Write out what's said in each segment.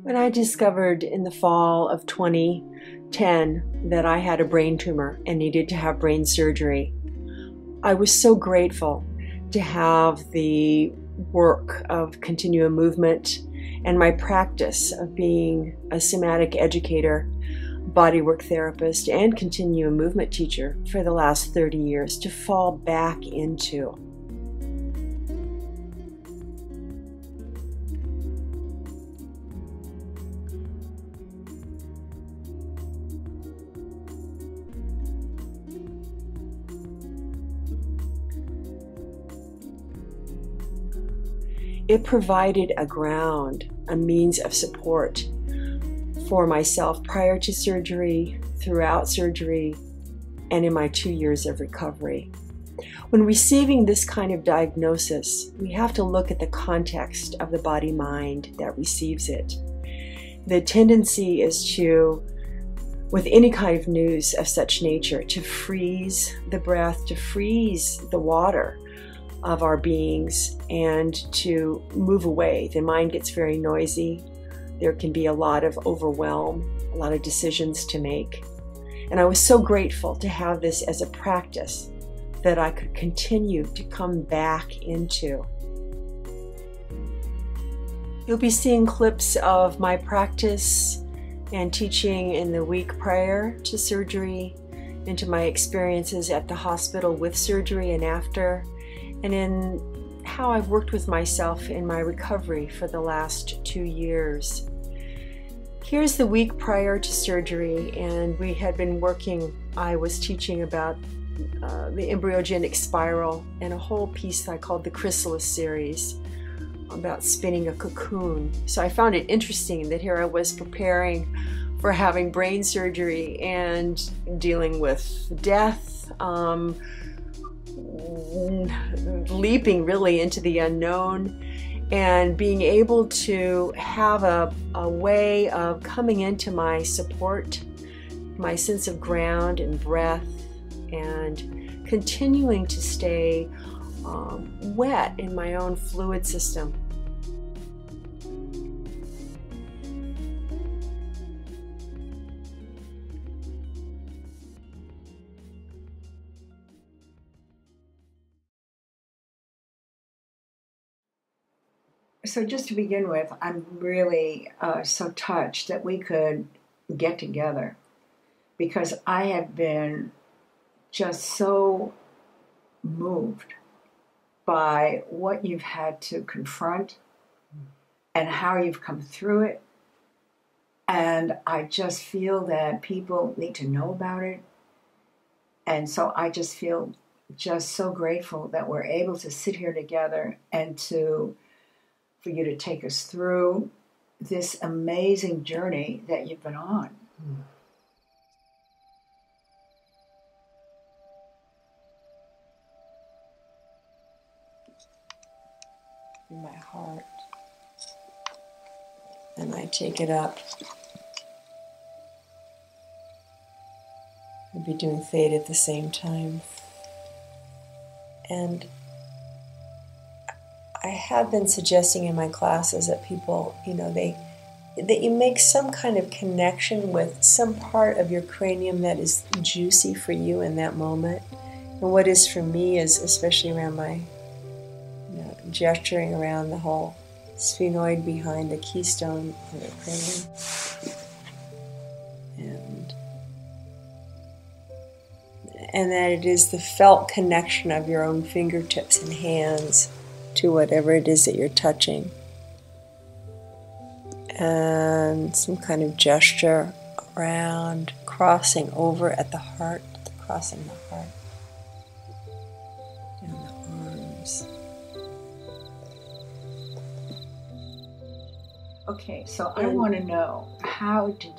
When I discovered in the fall of 2010 that I had a brain tumor and needed to have brain surgery, I was so grateful to have the work of Continuum Movement and my practice of being a somatic educator, bodywork therapist, and Continuum Movement teacher for the last 30 years to fall back into. It provided a ground, a means of support for myself prior to surgery, throughout surgery, and in my 2 years of recovery. When receiving this kind of diagnosis, we have to look at the context of the body-mind that receives it. The tendency is to, with any kind of news of such nature, to freeze the breath, to freeze the water of our beings, and to move away. The mind gets very noisy. There can be a lot of overwhelm, a lot of decisions to make. And I was so grateful to have this as a practice that I could continue to come back into. You'll be seeing clips of my practice and teaching in the week prior to surgery, into my experiences at the hospital with surgery and after, and in how I've worked with myself in my recovery for the last 2 years. Here's the week prior to surgery, and we had been working, I was teaching about the embryogenic spiral and a whole piece that I called the chrysalis series about spinning a cocoon. So I found it interesting that here I was preparing for having brain surgery and dealing with death, leaping really into the unknown, and being able to have a way of coming into my support, my sense of ground and breath, and continuing to stay wet in my own fluid system. So just to begin with, I'm really so touched that we could get together, because I have been just so moved by what you've had to confront and how you've come through it. And I just feel that people need to know about it. And so I just feel just so grateful that we're able to sit here together and for you to take us through this amazing journey that you've been on. In my heart, and I take it up. I'll be doing fade at the same time. And I have been suggesting in my classes that people, that you make some kind of connection with some part of your cranium that is juicy for you in that moment. And what is for me is especially around my gesturing around the whole sphenoid behind the keystone of the cranium. And that it is the felt connection of your own fingertips and hands to whatever it is that you're touching. And some kind of gesture around crossing over at the heart, crossing the heart and the arms. Okay, so I want to know, how did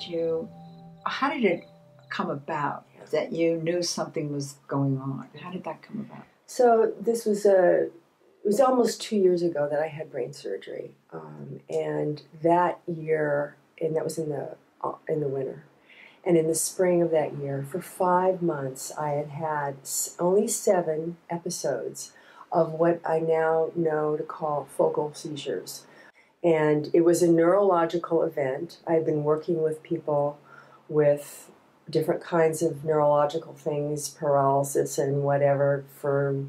it come about that you knew something was going on? How did that come about? So this was it was almost 2 years ago that I had brain surgery, and that year, and that was in the winter, and in the spring of that year, for 5 months, I had only 7 episodes of what I now know to call focal seizures. And it was a neurological event. I'd been working with people with different kinds of neurological things, paralysis and whatever, for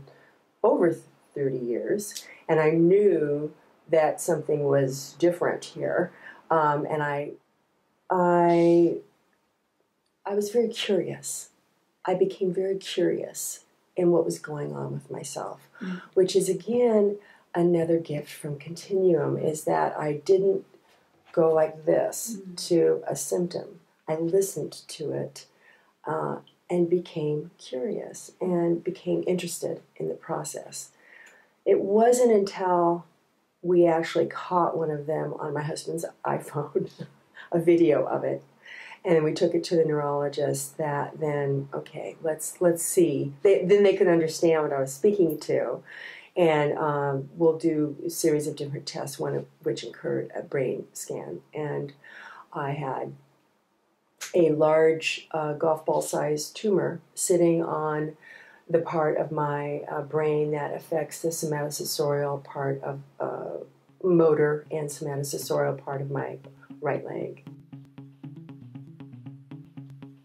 over 30 years. And I knew that something was different here. And I was very curious. I became very curious in what was going on with myself, which is, again, another gift from Continuum, is that I didn't go like this to a symptom. I listened to it and became curious and became interested in the process. It wasn't until we actually caught one of them on my husband's iPhone, a video of it, and then we took it to the neurologist, that then, okay, let's see. Then they could understand what I was speaking to. And we'll do a series of different tests, one of which incurred a brain scan. And I had a large golf ball-sized tumor sitting on the part of my brain that affects the somatosensorial part of motor and somatosensorial part of my right leg.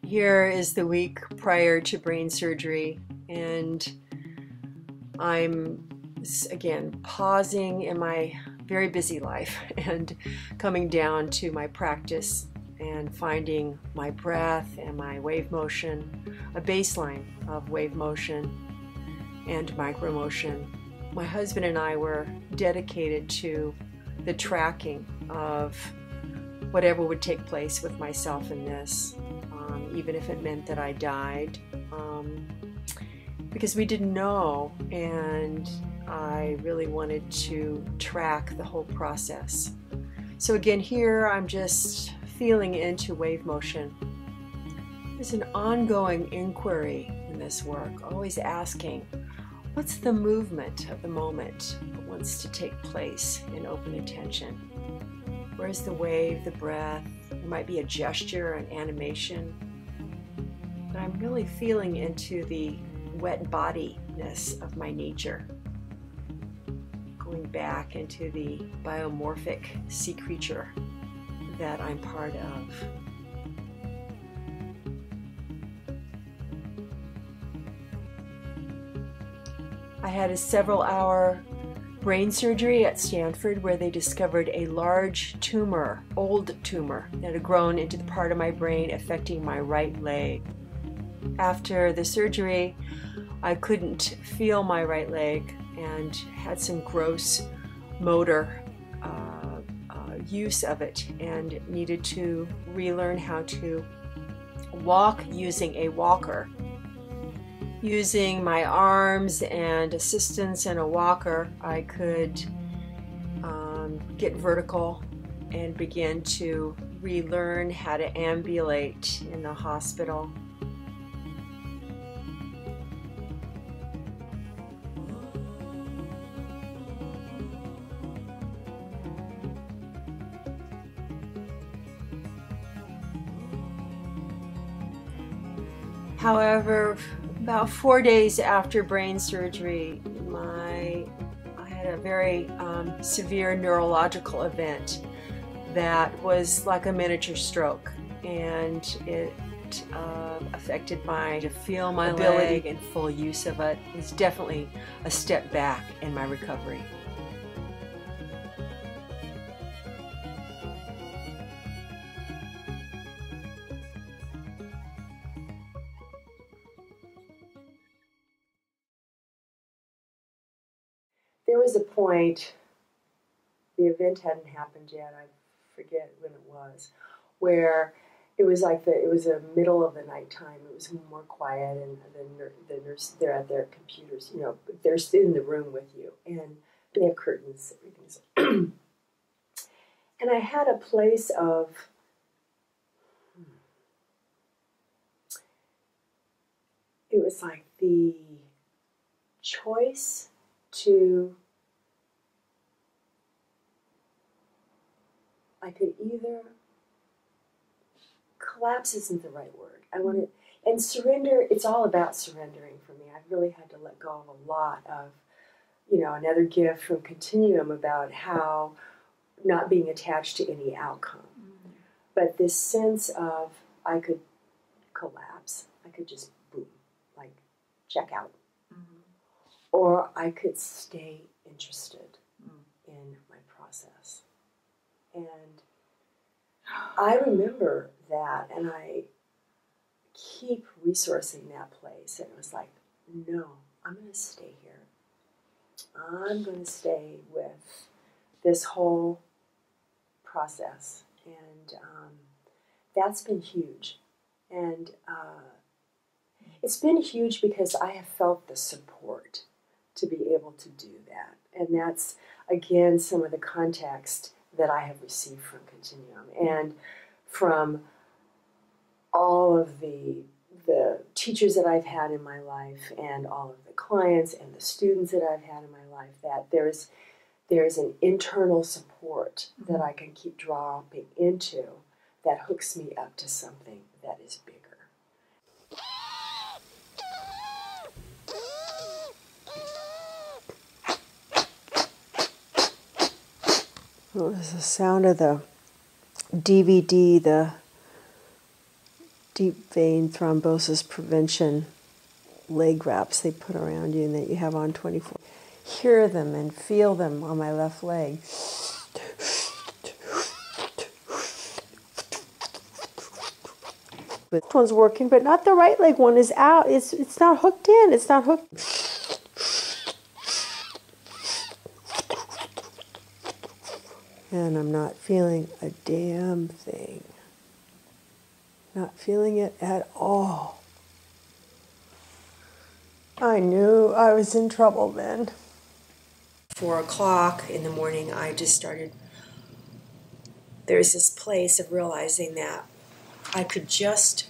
Here is the week prior to brain surgery, and I'm again pausing in my very busy life and coming down to my practice and finding my breath and my wave motion, a baseline of wave motion and micro motion. My husband and I were dedicated to the tracking of whatever would take place with myself in this, even if it meant that I died, because we didn't know, and I really wanted to track the whole process. So again, here I'm just feeling into wave motion. There's an ongoing inquiry in this work, always asking, what's the movement of the moment that wants to take place in open attention? Where's the wave, the breath? There might be a gesture, an animation. But I'm really feeling into the wet bodiness of my nature, going back into the biomorphic sea creature that I'm part of. I had a several-hour brain surgery at Stanford where they discovered a large tumor, old tumor, that had grown into the part of my brain affecting my right leg. After the surgery, I couldn't feel my right leg and had some gross motor use of it, and needed to relearn how to walk using a walker. Using my arms and assistance in a walker, I could get vertical and begin to relearn how to ambulate in the hospital. However, about 4 days after brain surgery, I had a very severe neurological event that was like a miniature stroke, and it affected my to feel my leg and full use of it. It's definitely a step back in my recovery. There was a point, the event hadn't happened yet, I forget when it was, where it was like it was the middle of the nighttime. It was more quiet, and the nurse, they're at their computers, you know, they're in the room with you, and they have curtains, everything's and I had a place of it was like the choice to, I could either, collapse isn't the right word. I want to, and surrender, it's all about surrendering for me. I've really had to let go of a lot of, you know, another gift from Continuum about how not being attached to any outcome. But this sense of I could collapse, I could just boom, like check out. Or I could stay interested in my process. And I remember that, and I keep resourcing that place. And it was like, no, I'm going to stay here. I'm going to stay with this whole process. And that's been huge. And it's been huge because I have felt the support to be able to do that. And that's, again, some of the context that I have received from Continuum and from all of the teachers that I've had in my life and all of the clients and the students that I've had in my life, that there's an internal support that I can keep dropping into that hooks me up to something that is bigger. Well, it was the sound of the DVD, the deep vein thrombosis prevention leg wraps they put around you and that you have on 24. Hear them and feel them on my left leg. This one's working, but not the right leg one is out. It's not hooked in. It's not hooked. And I'm not feeling a damn thing. Not feeling it at all. I knew I was in trouble then. 4 o'clock in the morning, I just started. There's this place of realizing that I could just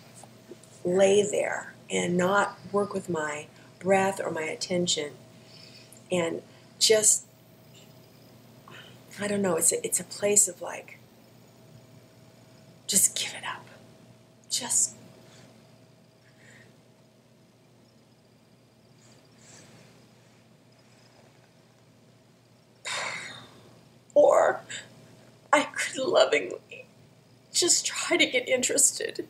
lay there and not work with my breath or my attention and just, I don't know, it's a place of like, just give it up. Just. Or I could lovingly just try to get interested.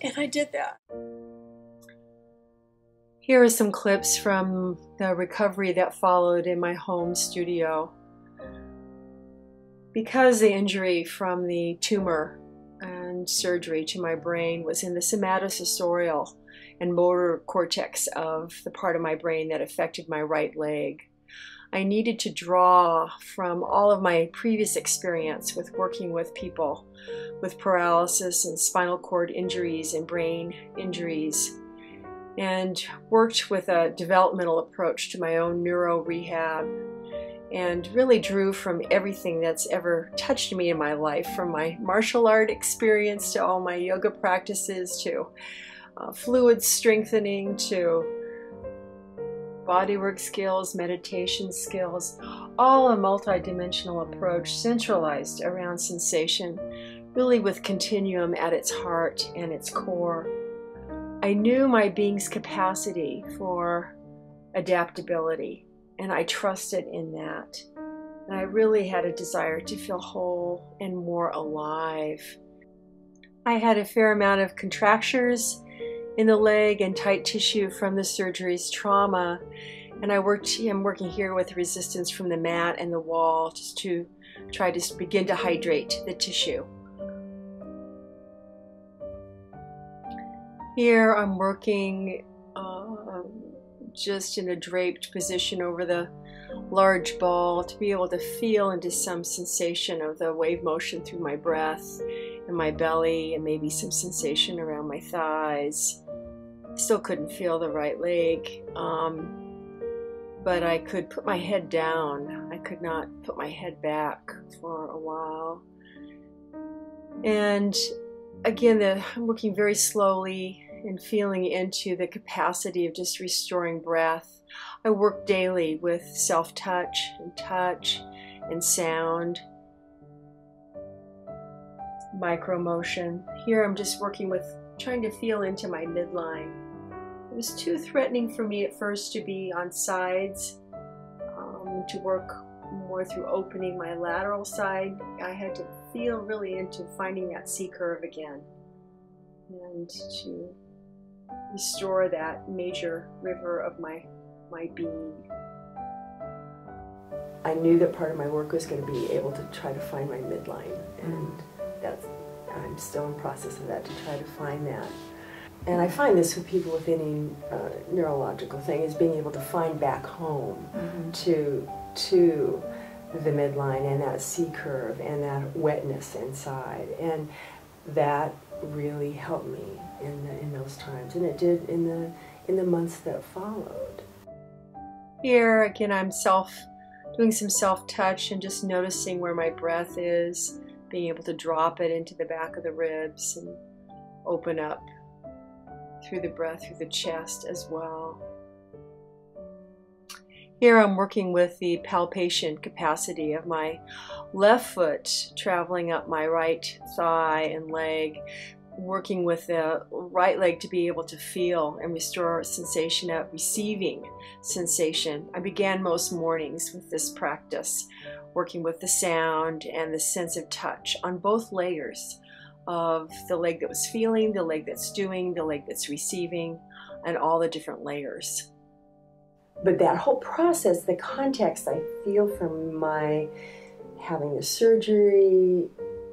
And I did that. Here are some clips from the recovery that followed in my home studio. Because the injury from the tumor and surgery to my brain was in the somatosensorial and motor cortex of the part of my brain that affected my right leg, I needed to draw from all of my previous experience with working with people with paralysis and spinal cord injuries and brain injuries, and worked with a developmental approach to my own neuro rehab, and really drew from everything that's ever touched me in my life, from my martial art experience to all my yoga practices to fluid strengthening to bodywork skills, meditation skills, all a multidimensional approach centralized around sensation, really with Continuum at its heart and its core. I knew my being's capacity for adaptability, and I trusted in that. And I really had a desire to feel whole and more alive. I had a fair amount of contractures in the leg and tight tissue from the surgery's trauma, and I'm working here with resistance from the mat and the wall just to try to begin to hydrate the tissue. Here I'm working just in a draped position over the large ball to be able to feel into some sensation of the wave motion through my breath and my belly, and maybe some sensation around my thighs. Still couldn't feel the right leg, but I could put my head down. I could not put my head back for a while. And again, I'm working very slowly and feeling into the capacity of just restoring breath. I work daily with self-touch and sound, micro motion. Here I'm just working with trying to feel into my midline. It was too threatening for me at first to be on sides, starting to work more through opening my lateral side, I had to feel really into finding that C curve again and to restore that major river of my being. I knew that part of my work was going to be able to try to find my midline, and I'm still in process of that, to try to find that. And I find this with people with any neurological thing, is being able to find back home to the midline and that C curve and that wetness inside, and that really helped me in those times, and it did in the months that followed. Here again, I'm doing some self-touch and just noticing where my breath is, being able to drop it into the back of the ribs and open up through the breath through the chest as well. Here I'm working with the palpation capacity of my left foot traveling up my right thigh and leg, working with the right leg to be able to feel and restore sensation of receiving sensation. I began most mornings with this practice, working with the sound and the sense of touch on both layers of the leg that was feeling, the leg that's doing, the leg that's receiving, and all the different layers. But that whole process, the context I feel from my having the surgery,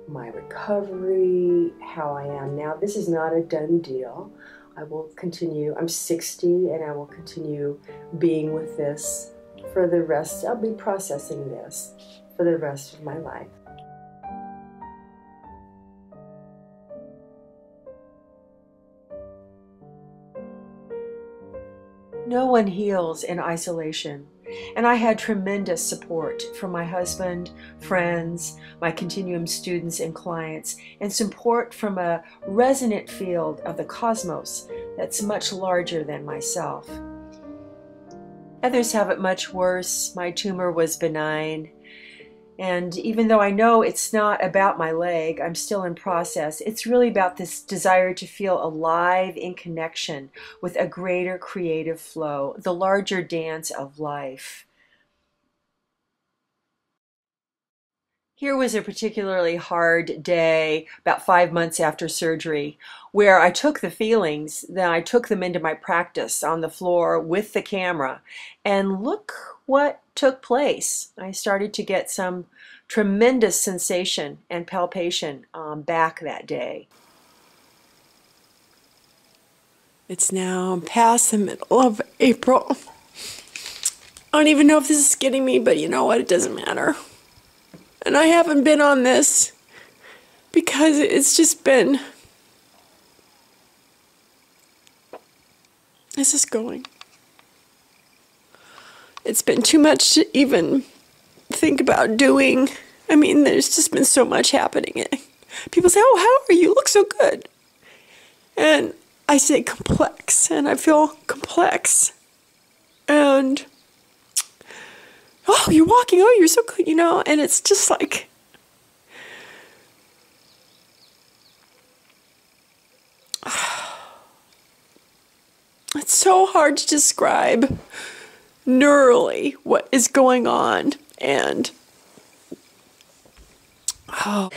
my recovery, how I am now, this is not a done deal. I will continue, I'm 60, and I will continue being with this for the rest. I'll be processing this for the rest of my life. No one heals in isolation, and I had tremendous support from my husband, friends, my Continuum students and clients, and support from a resonant field of the cosmos that's much larger than myself. Others have it much worse. My tumor was benign, and even though I know it's not about my leg, I'm still in process. It's really about this desire to feel alive in connection with a greater creative flow, the larger dance of life. Here was a particularly hard day, about 5 months after surgery, where I took the feelings, then I took them into my practice on the floor with the camera, and look what took place. I started to get some tremendous sensation and palpation back that day. It's now past the middle of April. I don't even know if this is getting me, but you know what? It doesn't matter. And I haven't been on this because it's just been... This is going. It's been too much to even think about doing. I mean, there's just been so much happening. People say, oh, how are you? You look so good. And I say complex, and I feel complex. And, oh, you're walking, oh, you're so good, you know, and it's just like, it's so hard to describe neurally what is going on, and, oh.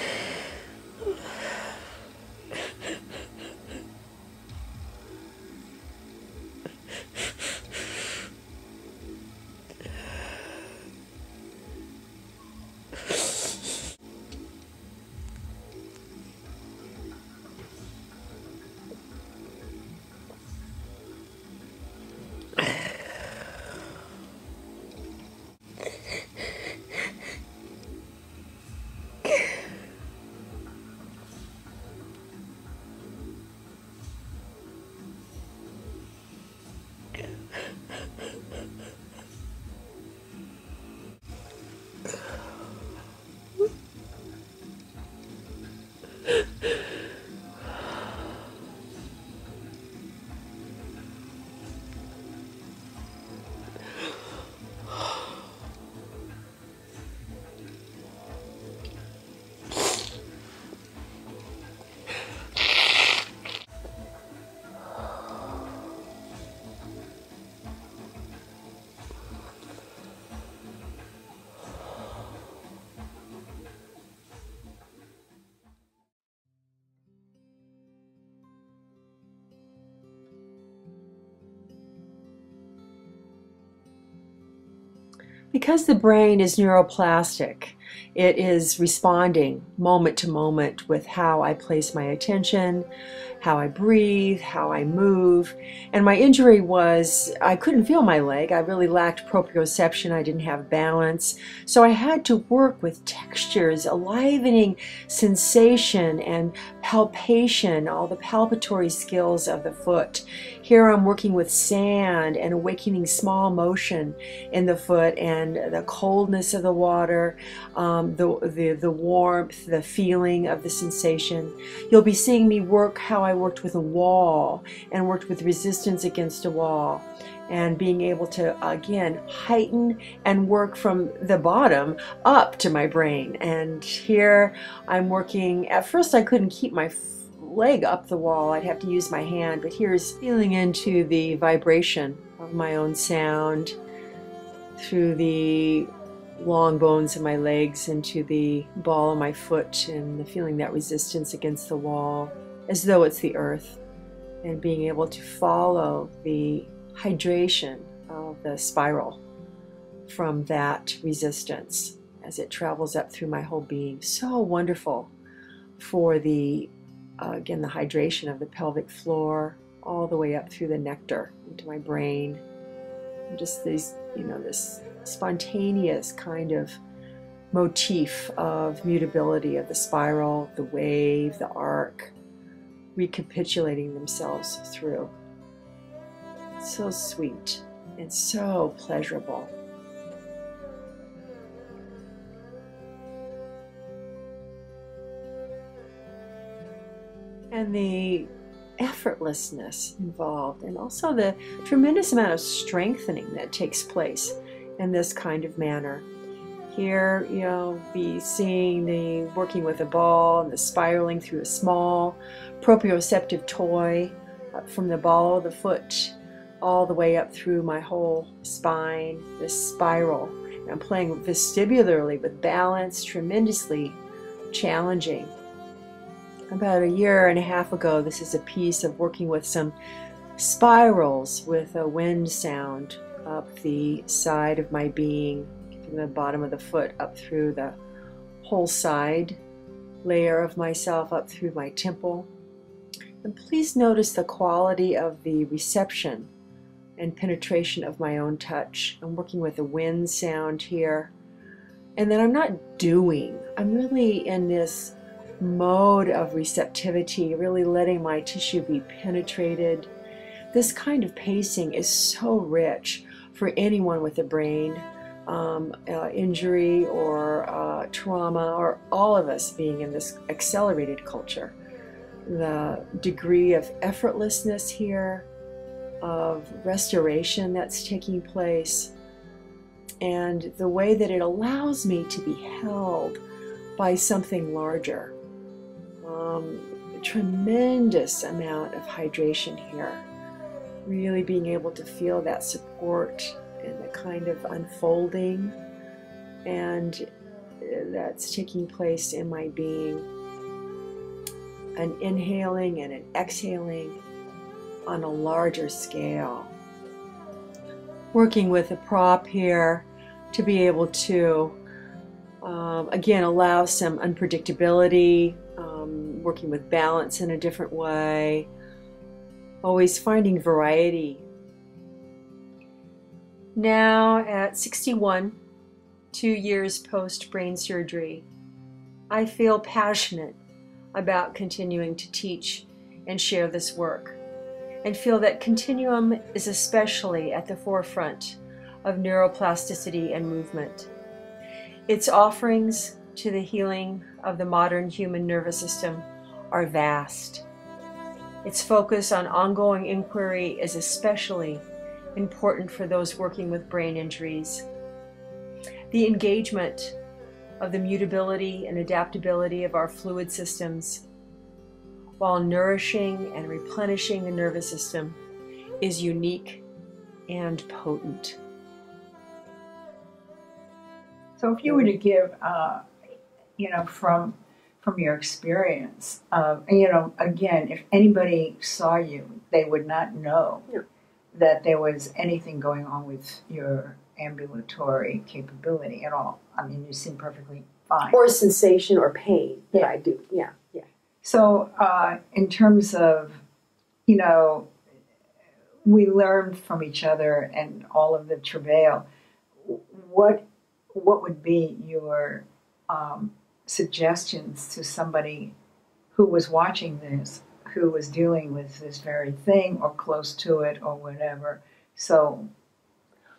Because the brain is neuroplastic, it is responding moment to moment with how I place my attention, how I breathe, how I move. And my injury was I couldn't feel my leg. I really lacked proprioception. I didn't have balance. So I had to work with textures, enlivening sensation and palpation, all the palpatory skills of the foot. Here I'm working with sand and awakening small motion in the foot and the coldness of the water, the warmth, the feeling of the sensation. You'll be seeing me work how I worked with a wall and worked with resistance against a wall, and being able to again heighten and work from the bottom up to my brain. And here I'm working, at first I couldn't keep my leg up the wall, I'd have to use my hand, but here's feeling into the vibration of my own sound through the long bones of my legs into the ball of my foot, and the feeling that resistance against the wall as though it's the earth, and being able to follow the hydration of the spiral from that resistance as it travels up through my whole being. So wonderful for the again, the hydration of the pelvic floor all the way up through the nectar into my brain. And just these, this spontaneous kind of motif of mutability of the spiral, the wave, the arc, recapitulating themselves through. So sweet and so pleasurable. And the effortlessness involved, and also the tremendous amount of strengthening that takes place in this kind of manner. Here, be seeing the working with a ball and the spiraling through a small proprioceptive toy up from the ball of the foot all the way up through my whole spine, this spiral. And I'm playing vestibularly with balance, tremendously challenging. About a year and a half ago, this is a piece of working with some spirals with a wind sound up the side of my being, from the bottom of the foot up through the whole side layer of myself, up through my temple. And please notice the quality of the reception and penetration of my own touch. I'm working with a wind sound here. And then I'm not doing, I'm really in this mode of receptivity, really letting my tissue be penetrated. This kind of pacing is so rich for anyone with a brain injury or trauma, or all of us being in this accelerated culture. The degree of effortlessness here, of restoration that's taking place, and the way that it allows me to be held by something larger. A tremendous amount of hydration here. Really being able to feel that support and the kind of unfolding and that's taking place in my being. An inhaling and an exhaling on a larger scale. Working with a prop here to be able to again allow some unpredictability, working with balance in a different way, always finding variety. Now at 61, 2 years post brain surgery, I feel passionate about continuing to teach and share this work, and feel that Continuum is especially at the forefront of neuroplasticity and movement. Its offerings to the healing of the modern human nervous system are vast. Its focus on ongoing inquiry is especially important for those working with brain injuries. The engagement of the mutability and adaptability of our fluid systems while nourishing and replenishing the nervous system is unique and potent. So if you were to give, from your experience, again, if anybody saw you, they would not know that there was anything going on with your ambulatory capability at all. I mean, you seem perfectly fine. Or sensation or pain that Yeah. I do. Yeah, yeah. So in terms of, you know, we learn from each other and all of the travail. What would be your suggestions to somebody who was watching this, who was dealing with this very thing or close to it or whatever? So,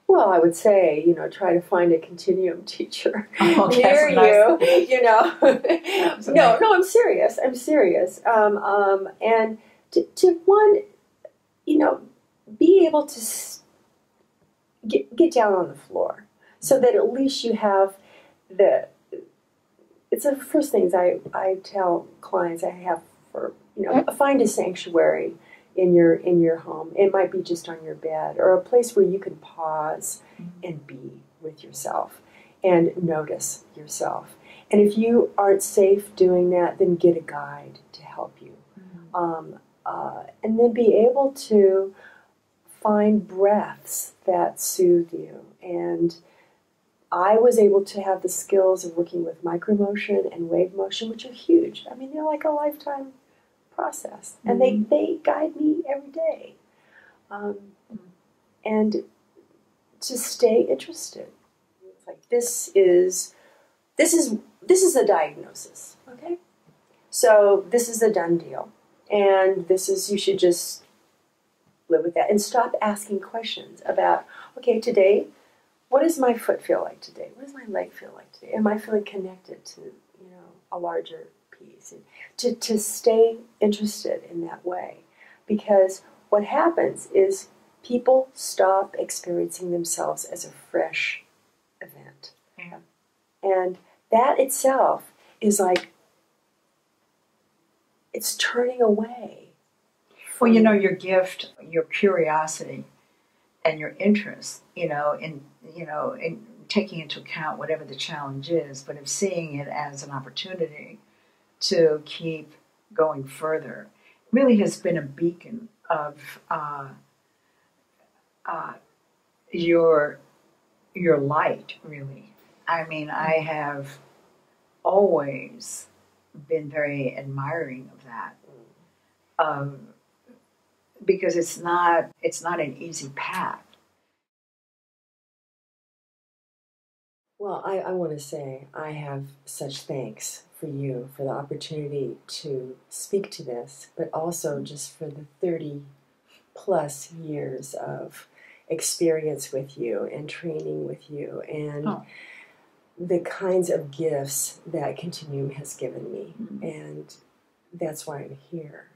Well, I would say, you know, try to find a continuum teacher Oh, near that's you. You know, That's no, nice. no, I'm serious. I'm serious. And to one, you know, be able to get down on the floor, so that at least you have the. It's the first things I tell clients I have for, you know, find a sanctuary in your home. It might be just on your bed or a place where you can pause and be with yourself and notice yourself. And if you aren't safe doing that, then get a guide to help you. And then be able to find breaths that soothe you. And I was able to have the skills of working with micromotion and wave motion, which are huge. I mean, they're like a lifetime process. And they guide me every day. And to stay interested. It's like this is a diagnosis, okay? So this is a done deal. And you should just live with that and stop asking questions about, okay, today, what does my foot feel like today? What does my leg feel like today? Am I feeling connected to, you know, a larger piece? And to stay interested in that way. Because what happens is people stop experiencing themselves as a fresh event. Yeah. And that itself is like, it's turning away. Well, you know, your gift, your curiosity, and your interest, in taking into account whatever the challenge is, but of seeing it as an opportunity to keep going further, really has been a beacon of your light. Really, I mean, I have always been very admiring of that. Because it's not an easy path. Well, I want to say I have such thanks for you for the opportunity to speak to this, but also just for the 30 plus years of experience with you and training with you and the kinds of gifts that Continuum has given me. And that's why I'm here.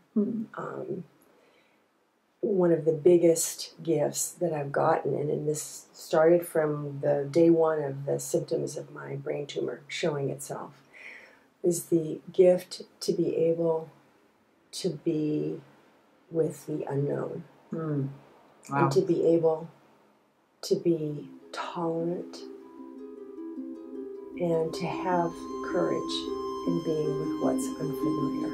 One of the biggest gifts that I've gotten, and this started from the day one of the symptoms of my brain tumor showing itself, is the gift to be able to be with the unknown. Wow. And to be able to be tolerant and to have courage in being with what's unfamiliar.